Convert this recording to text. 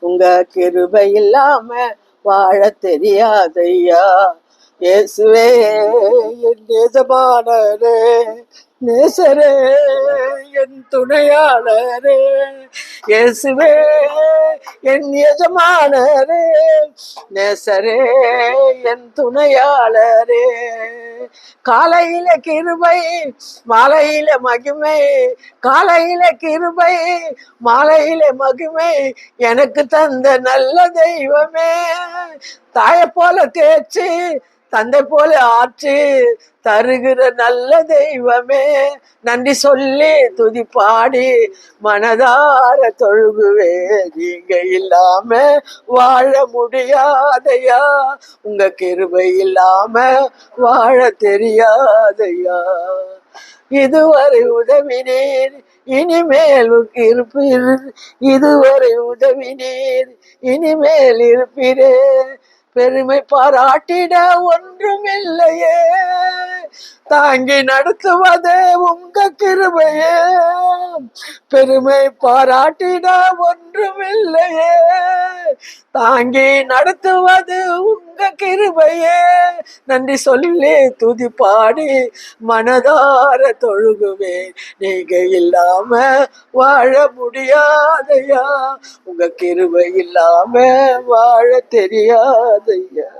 உங்க கிருபை இல்லாம வாழ தெரியாதையா. இயேசுவே என் எஜமானரே, நேசரே என் துணையாளரே. இயேசுவே என் எஜமானரே, நேசரே என் துணையாளரே. காலையில கிருபை மாலையில மகிமை, காலையில கிருபை மாலையில மகிமை, எனக்கு தந்த நல்ல தெய்வமே. தாயை போல தேய்ச்சி தந்தை போல ஆற்று தருகிற நல்ல தெய்வமே. நன்றி சொல்லி துதி பாடி மனதார தொழுகுவே. நீங்க இல்லாம வாழ முடியாதையா, உங்க கிருபை இல்லாம வாழ தெரியாதையா. இதுவரை உதவினீர், இனிமேல் இருப்பீர். இதுவரை உதவினீர், இனிமேல் இருப்பீரே. பெருமை பாராட்டிட ஒன்றுமில்லையே, தாங்கி நடத்துவதே உங்க கிருபையே. பெருமை பாராட்டிட ஒன்றுமில்லையே, தாங்கி நடத்துவது உங்க கிருபையே. நன்றி சொல்லி துதி பாடி மனதார தொழுகுவே. நீங்க இல்லாம வாழ முடியாதையா, உங்க கிருபை இல்லாம வாழ தெரியாதையா.